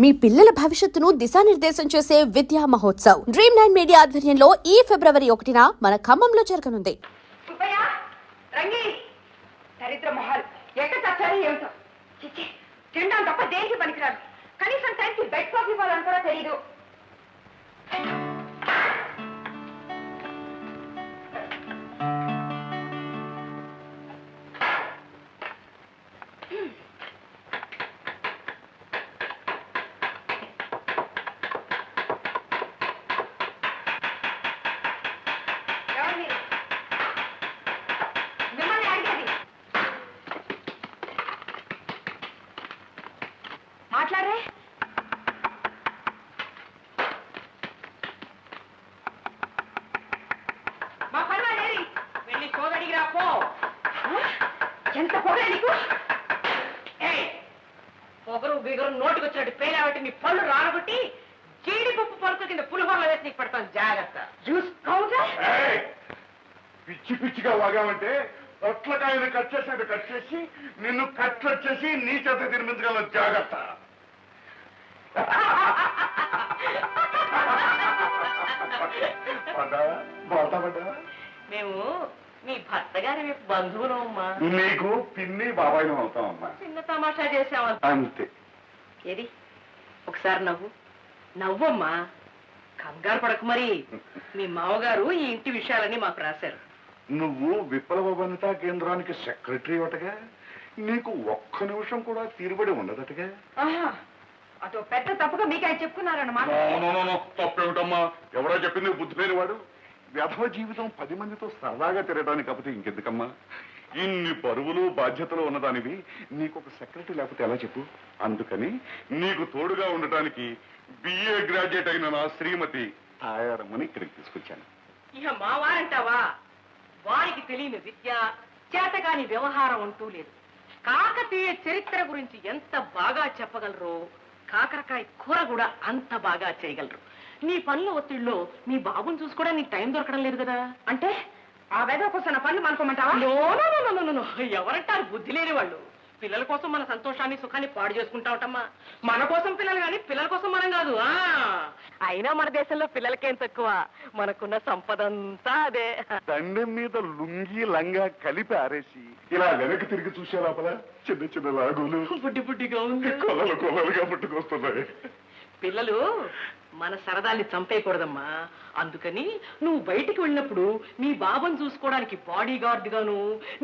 మీ పిల్లల భవిష్యత్తును దిశానిర్దేశం చేసే విద్యా మహోత్సవ్ డ్రీమ్9 మీడియా ఆధ్వర్యంలో ఈ ఫిబ్రవరి 1న మన ఖమ్మంలో జరగనుంది. దరిద్ర మొహాలు ఎక్కడ చచ్చారు ఏమిటో. చిచ్చి తినడం తప్ప దేనికి పనికిరాదు. కనీసం టైంకి బెడ్ కాఫీ ఇవ్వాలని కూడా తెలియదు. మాట్లాడే మా పర్వాలేదు వెళ్ళి కోగడిగిరా పో. ఎంత పొగ నీకు? పొగరు బిగరు నోటికి వచ్చినట్టు పేరాబట్టి నీ పళ్ళు రానబట్టి జీడిపప్పు పరుకు కింద పులిహోరలో వేసి నీకు పడతాను జాగ్రత్త. జ్యూస్ కావుగా పిచ్చి పిచ్చిగా వాగామంటే పొట్లకాయని కట్ చేసి నిన్ను కట్లెట్ చేసి నీ చేత తినిపించగల జాగ్రత్త. మేము మీ భర్త గారి బంధువులు అమ్మా. నీకు పిన్ని బాబాయిని అవుతామమ్మా. చిన్న తమాషా చేసావా అంతే. ఏది ఒకసారి నవ్వమ్మా. కంగారు పడకు. మరి మీ మామగారు ఈ ఇంటి విషయాలన్నీ మాకు రాశారు. నువ్వు విప్లవ వనితా కేంద్రానికి సెక్రటరీ అటగా, నీకు ఒక్క నిమిషం కూడా తీరుబడి ఉండదటగా. అదో పెద్ద తప్పుగా మీకు ఆయన చెప్పుకున్నారన్నమాట. తప్పేమిటమ్మా, ఎవరో చెప్పింది బుద్ధి లేని వాడు. వ్యధవ జీవితం 10 మందితో సరదాగా తిరగడానికి కాకపోతే ఇంకెందుకమ్మా? ఇన్ని బరువులు బాధ్యతలు ఉన్నదానివి నీకు ఒక సెక్రటరీ లేకపోతే ఎలా చెప్పు? అందుకని నీకు తోడుగా ఉండటానికి బిఏ గ్రాడ్యుయేట్ అయిన నా శ్రీమతి తాయారమ్మని ఇక్కడికి తీసుకొచ్చాను. ఇక మా వారంటావా? వారికి తెలియని విద్య, చేతకాని వ్యవహారం అంటూ లేదు. కాకతీయ చరిత్ర గురించి ఎంత బాగా చెప్పగలరో కాకరకాయ కూర కూడా అంత బాగా చేయగలరు. నీ పనుల ఒత్తిడిలో మీ బాబుని చూసుకోవడానికి నీకు టైం దొరకడం లేదు కదా. అంటే ఆ వేద కోసం పనులు మనకోమంటావా? ఎవరంటారు బుద్ధి లేని వాళ్ళు? పిల్లల కోసం మన సంతోషాన్ని సుఖాన్ని పాడు చేసుకుంటా ఉంటామా. మన కోసం పిల్లలు కానీ పిల్లల కోసం మనం కాదు. అయినా మన దేశంలో పిల్లలకేం తక్కువ, మనకున్న సంపద అంతా అదే. దండెం మీద లుంగి లంగా కలిపి ఆరేసి ఇలా వెనక్కి తిరిగి చూసే లోపల చిన్న చిన్న లాగులు బుడ్డి బుడ్డిగా ఉంది, కొలలుగా పుట్టుకొస్తున్నాయి. పిల్లలు మన సరదాల్ని చంపేయకూడదమ్మా. అందుకని నువ్వు బయటికి వెళ్ళినప్పుడు మీ బాబుని చూసుకోవడానికి బాడీ గార్డ్ గాను,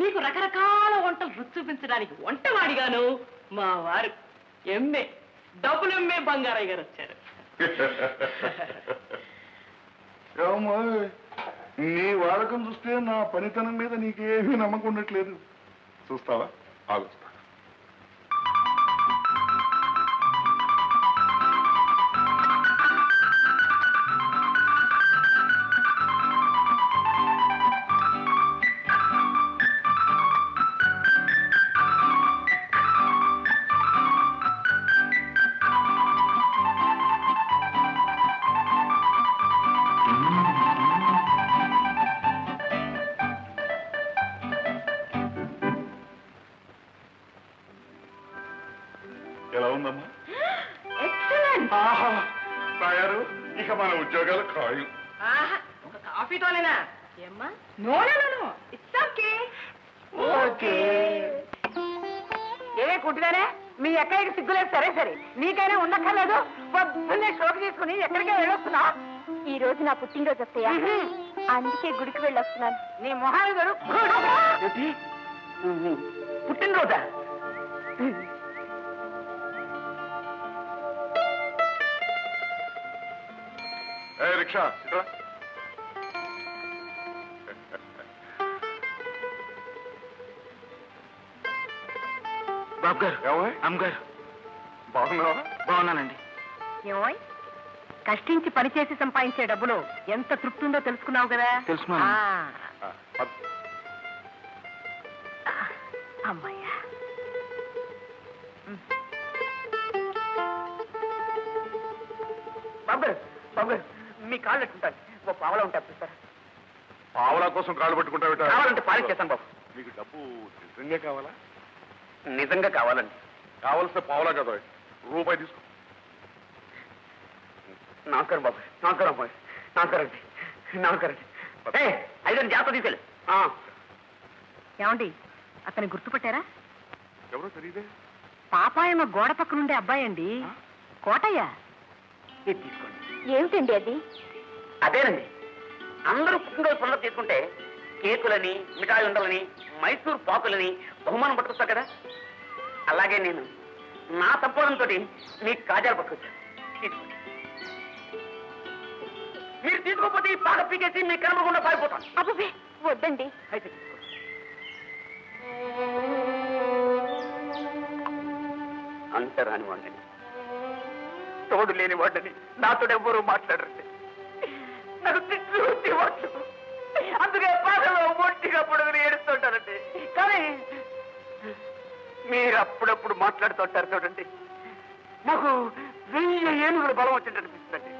నీకు రకరకాల వంటలు రుచి చూపించడానికి వంటవాడిగాను మా వారు డబ్బులు ఎమ్మె బంగారయ్య గారు వచ్చారు. నీ వాడకం చూస్తే నా పనితనం మీద నీకేమీ నమ్మకం ఉండట్లేదు. చూస్తావా? ఆలోచిస్తా. ఎలా ఉందమ్మా? తయారు. ఇక మన ఉద్యోగాలు ఖాయం. ఒక కాఫీతోనేనా ఏమ్మా? ఏమే కుట్టిదానే మీ ఎక్కడికి సిగ్గులేదు. సరే సరే, నీకైనా ఉండక్కర్లేదు. పొద్దున్నే షోకి తీసుకుని ఎక్కడికే వెళ్ళొస్తున్నా? ఈ రోజు నా పుట్టినరోజు వస్తాయా, అందుకే గుడికి వెళ్ళొస్తున్నాను. నీ మొహాలు గారు పుట్టినరోజా? రిక్షా బాబు గారు, అమ్మగారు, బాగున్నావా? బాగున్నానండి. ఏమోయ్, కష్టించి పనిచేసి సంపాదించే డబ్బులు ఎంత తృప్తి ఉందో తెలుసుకున్నావు కదా? తెలుసుకున్నాను. అమ్మాయ్యా, బాబు మీ కాళ్ళు పెట్టుకుంటాను. ఓ పావలా ఉంటారు చూస్తారా? పావలా కోసం కాళ్ళు పట్టుకుంటావు? కావాలంటే పాలిచ్చేస్తాను బాబు. మీకు డబ్బు నిజంగా కావాలా? నిజంగా కావాలండి. కావలసిన పావలా కదా, రూపాయి తీసుకో. నాకరు బాబు, నాకరు అమ్మాయి, నాకరండి, నాకరండి. ఐదని జాగ్రత్త తీసేలే. ఏమండి అతని గుర్తుపట్టారా? ఎవరో తెలియదే. పాపాయమ్మ గోడ పక్కనుండే అబ్బాయి అండి, కోటయ్య. ఇది తీసుకోండి. ఏమిటండి అది? అదేనండి, అందరూ పుట్టినరోజు పనులు తీసుకుంటే కేకులని, మిఠాయి ఉండలని, మైసూర్ పాకులని బహుమానం పట్టుకొస్తా కదా, అలాగే నేను నా సంపాదనతో మీకు కాజాలు పట్టుకొచ్చాను. తీసుకోండి. మీరు తీసుకోకపోతే ఈ పాక పీకేసి మీకు కనబడకుండా పారిపోతాను. అబ్బే వద్దండి. అయితే తీసుకోండి. అంతరాని వాడిని, తోడు లేని వాడిని, నాతో ఎవ్వరూ మాట్లాడండి. నాకు తిట్లు వాడు, అందుకే పాటలో ఒంటిగా పొడుగుని ఏడుస్తుంటారండి. కానీ మీరు అప్పుడప్పుడు మాట్లాడుతుంటారు చూడండి, నాకు 1000 ఏనుగుల బలం వచ్చింది అనిపిస్తుందండి.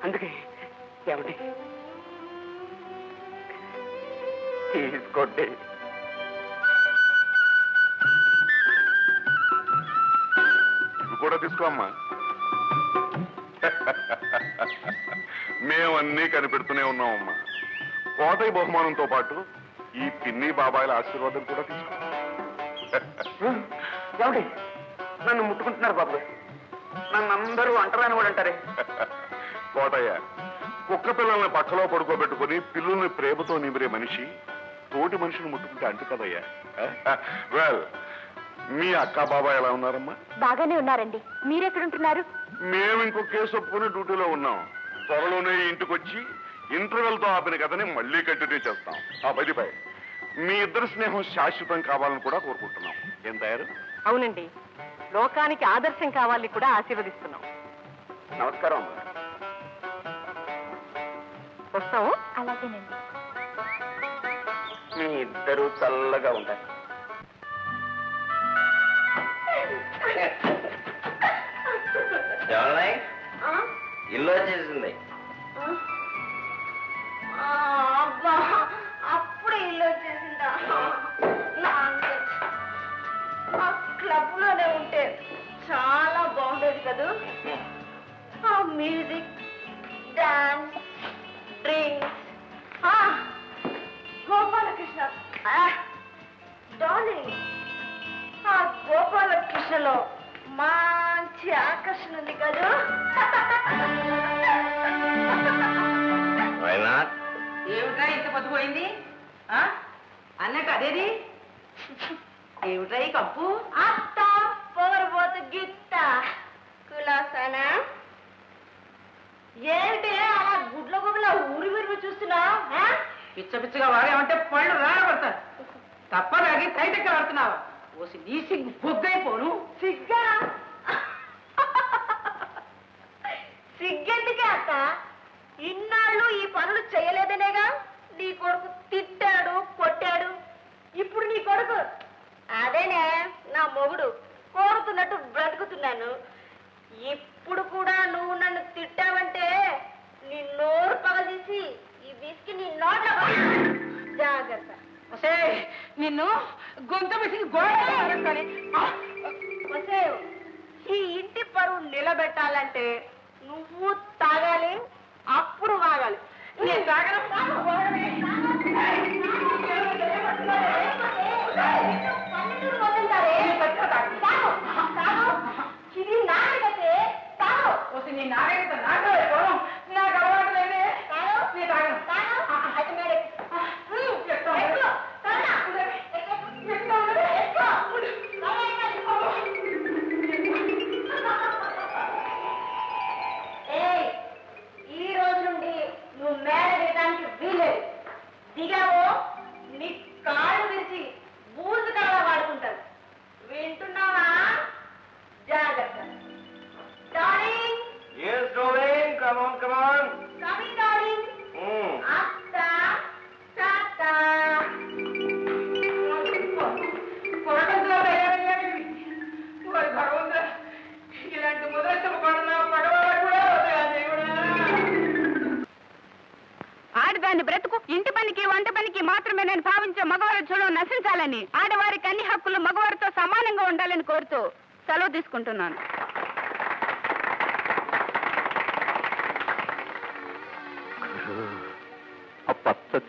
అందుకే ఏమండి తీసుకోండి. ఇవి కూడా తీసుకో అమ్మా. మేమన్నీ కనిపెడుతూనే ఉన్నామమ్మా. కోటయ్య బహుమానంతో పాటు ఈ పిన్ని బాబాయిల ఆశీర్వాదం కూడా తీసుకో. ఏమండి నన్ను ముట్టుకుంటున్నారు బాబు గారు, నన్ను అందరూ అంటరాని వాడు అంటారే. కోటయ్య, కుక్క పిల్లల్ని పక్కలో పడుకోబెట్టుకుని పిల్లుల్ని ప్రేమతో నిమిరే మనిషి తోటి మనిషిని ముట్టుకుంటే అంటు కదయ్యా. వెల్, మీ అక్క బాబాయ్ ఎలా ఉన్నారమ్మా? బాగానే ఉన్నారండి. మీరెక్కడుంటున్నారు? మేము ఇంకో కేసు ఒప్పుకుని డ్యూటీలో ఉన్నాం. త్వరలోనే ఇంటికి వచ్చి ఇంటర్వెల్ తో ఆపిన కథని మళ్ళీ కంటిన్యూ చేస్తాం. ఆ బదిపై మీ ఇద్దరు స్నేహం శాశ్వతం కావాలని కూడా కోరుకుంటున్నాం. ఏం తయారు? అవునండి, లోకానికి ఆదర్శం కావాలని కూడా ఆశీర్వదిస్తున్నాం. నమస్కారం అమ్మా. వస్తాము. అలాగేనండి. మీ ఇద్దరు చల్లగా ఉంటారు. ఇల్లు వచ్చేసింది. అబ్బా అప్పుడే ఇల్లు వచ్చేసిందా? ఆ క్లబ్ లోనే ఉంటే చాలా బాగుండేది కదా. ఆ music, dance, drinks, Gopalakrishna darling. ఆ గోపాలకృష్ణలో మంచి ఆకర్షణ ఉంది కదా. ఏమిట్రా ఇంత పొద్దుపోయింది? అన్నట్టు అదేది ఏమిట్రా ఈ కప్పు? అత్త పొగరబోతు గిత్త కులాసానా. ఏమిటి అలా గుడ్ల గుబులా ఊరి విరిగి చూస్తున్నా? పిచ్చ పిచ్చగా వాడేమంటే పళ్ళు రాబడతారు. తప్పదాగి తైటెక్క పడుతున్నావా? ఓసి నీ సిగ్గు బొగ్గైపోను. సిగ్గా? సిగ్గెందుకే అత్త? ఇన్నాళ్ళు ఈ పనులు చేయలేదనేగా నీ కొడుకు తిట్టాడు, కొట్టాడు. ఇప్పుడు నీ కొడుకు అదేనే నా మొగుడు కోరుతున్నట్టు బ్రతుకుతున్నాను. ఇప్పుడు కూడా నువ్వు నన్ను తిట్టావంటే నీ నోరు పగదీసి ఈ విసికి నీ నోట్ల జాగ్రత్త. నిన్ను గొంత పిసికి గోడ ఈ ఇంటి పరువు నిలబెట్టాలంటే నువ్వు తాగాలి, అప్పుడు వాగాలి. నేను తాగను. ఇది నాగతే తాగు. నీ నాగరికత నాకు నాకు అలవాటు లేదే. నేను తాగను. అయితే మేడే ఈ రోజు నుండి నువ్వు మేడ వేయడానికి వీలేదు. దిగావో నీ కాళ్ళు విరిచి బూజు కాళ్ళ వాడుకుంటారు. వింటున్నావా? జాగ్రత్త. Darling, coming darling. అత్త టాట. పొరకంలో తయారయ్యాడు. భగవంతుడా, ఇలాంటి ముద్రష్టం పడిన పడవాడు కూడా ఆడదాన్ని బ్రతుకు ఇంటి పనికి వంట పనికి మాత్రమే నేను భావించే మగవారి చూడడం నశించాలని, ఆడవారికి అన్ని హక్కులు మగవారితో సమానంగా ఉండాలని కోరుతూ సెలవు తీసుకుంటున్నాను.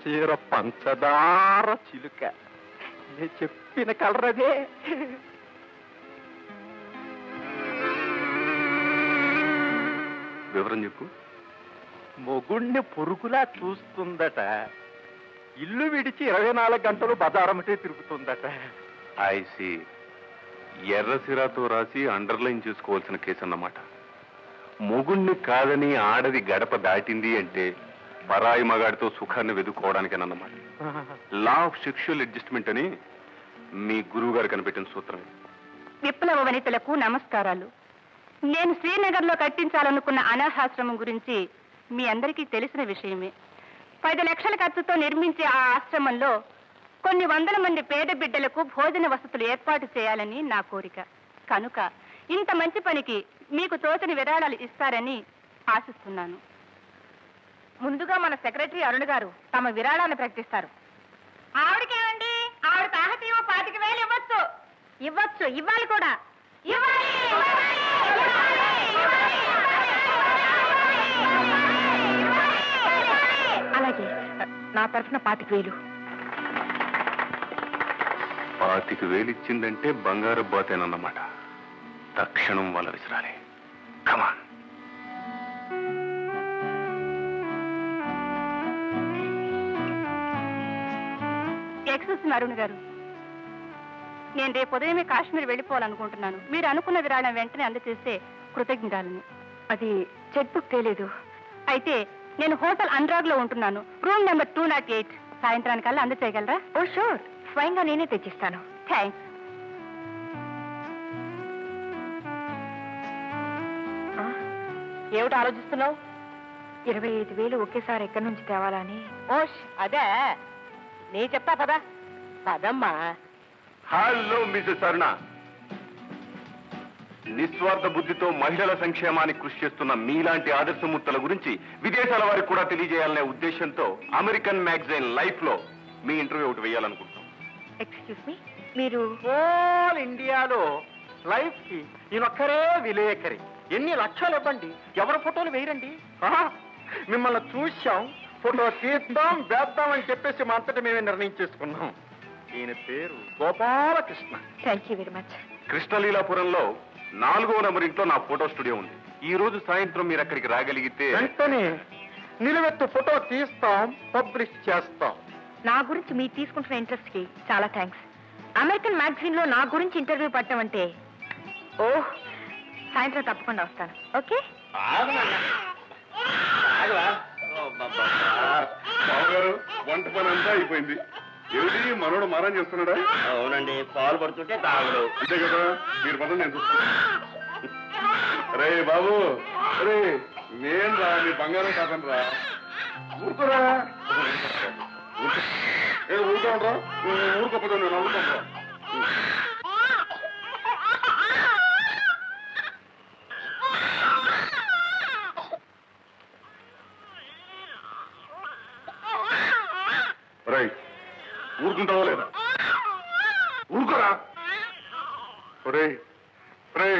చీర పంచదార చిలుక నేను చెప్పిన కలర్ అదే. వివరం చెప్పు. మొగుణ్ణి పురుగులా చూస్తుందట. ఇల్లు విడిచి 24 గంటలు బజారమటే తిరుగుతుందట. ఐసి ఎర్రసిరాతో రాసి అండర్లైన్ చేసుకోవాల్సిన కేసు అన్నమాట. మొగుణ్ణి కాదని ఆడది గడప దాటింది అంటే పరాయి మగాడితో సుఖాన్ని వెతుక్కోవడానికేనన్నమాట. లా ఆఫ్ సెక్షువల్ అడ్జస్ట్మెంట్ అని మీ గురువు గారు కనిపెట్టిన సూత్రం. విప్లవ వనితలకు నమస్కారాలు. నేను శ్రీనగర్లో కట్టించాలనుకున్న అనాథాశ్రమం గురించి మీ అందరికీ తెలిసిన విషయమే. 10 లక్షల ఖర్చుతో నిర్మించే ఆ ఆశ్రమంలో కొన్ని 100 మంది పేద బిడ్డలకు భోజన వసతులు ఏర్పాటు చేయాలని నా కోరిక. కనుక ఇంత మంచి పనికి మీకు తోచని విరాళాలు ఇస్తారని ఆశిస్తున్నాను. ముందుగా మన సెక్రటరీ అరుణ్ గారు తమ విరాళాన్ని ప్రకటిస్తారు. ఆవిడకేమండి, ఆవిడ తాహతీవో 25,000 ఇవ్వచ్చు. ఇవ్వచ్చు, ఇవ్వాలి కూడా. అలాగే నా తరఫున 25,000. 25,000 ఇచ్చిందంటే బంగారు బాతేనన్నమాట. తక్షణం వాళ్ళ విసిరాలి. కమాన్. ఎక్స్క్యూజ్ అరుణ్ గారు, నేను రేపు ఉదయమే కాశ్మీర్ వెళ్ళిపోవాలనుకుంటున్నాను. మీరు అనుకున్న విరాళం వెంటనే అందజేస్తే కృతజ్ఞతలను. అది చెక్ బుక్ తేలేదు. అయితే నేను హోటల్ అనురాగ్ లో ఉంటున్నాను. Room number 208. సాయంత్రానికల్లా అందజేయగలరా? ఓ షూర్, స్వయంగా నేనే తెచ్చిస్తాను. థ్యాంక్స్. ఏమిటి ఆలోచిస్తున్నావు? 25,000 ఒకేసారి ఎక్కడి నుంచి తేవాలని. ఓష్, అదే నీ చెప్తా పదా. పదమ్మా. హలో మిసెస్ అరుణ. నిస్వార్థ బుద్ధితో మహిళల సంక్షేమానికి కృషి చేస్తున్న మీలాంటి ఆదర్శమూర్తుల గురించి విదేశాల వారికి కూడా తెలియజేయాలనే ఉద్దేశంతో అమెరికన్ మ్యాగజైన్ లైఫ్ లో మీ ఇంటర్వ్యూ ఒకటి వేయాలనుకుంటున్నాం. ఎక్స్క్యూజ్ మీ, మీరు హోల్ ఇండియాలో లైఫ్ కి ఈయనొక్కరే విలేకరి. ఎన్ని లక్షలు ఇవ్వండి, ఎవరి ఫోటోలు వేయరండి. మిమ్మల్ని చూశాం, ఫోటో తీద్దాం వేద్దాం అని చెప్పేసి మా అంతటా మేమే నిర్ణయం చేసుకున్నాం. ఈయన పేరు Gopalakrishna. Thank you very much. కృష్ణలీలాపురంలో 4వ నెంబర్ ఇంట్లో నా ఫోటో స్టూడియో ఉంది. ఈ రోజు సాయంత్రం మీరు అక్కడికి రాగలిగితే వెంటనే నిలువెత్తు ఫోటో తీస్తాం, పబ్లిష్ చేస్తాం. నా గురించి మీరు తీసుకుంటున్న ఇంట్రెస్ట్ కి చాలా థ్యాంక్స్. అమెరికన్ మ్యాగజైన్ లో నా గురించి ఇంటర్వ్యూ పట్టడం అంటే ఓహ్, సాయంత్రం తప్పకుండా వస్తాను. ఓకే. బావగారు, వంట పని అంతా అయిపోయింది. ఏమిటి మనోడు మారం చేస్తున్నాడా? అవునండి, పాలు పడుతుంటే తాగుడు. అంతే కదా, మీరు పదం నేను చూస్తాను. రే బాబు, రే నేను రా, నీ బంగారం కాదని రా. ఊరుకోరా, ఊరుకోండ్రా. ఊరుకోపోతే నేను ఊరుకోండ్రా. రై, ఊరుకుంటావా లేదా? ఊరుకోరా. ఒరే రే,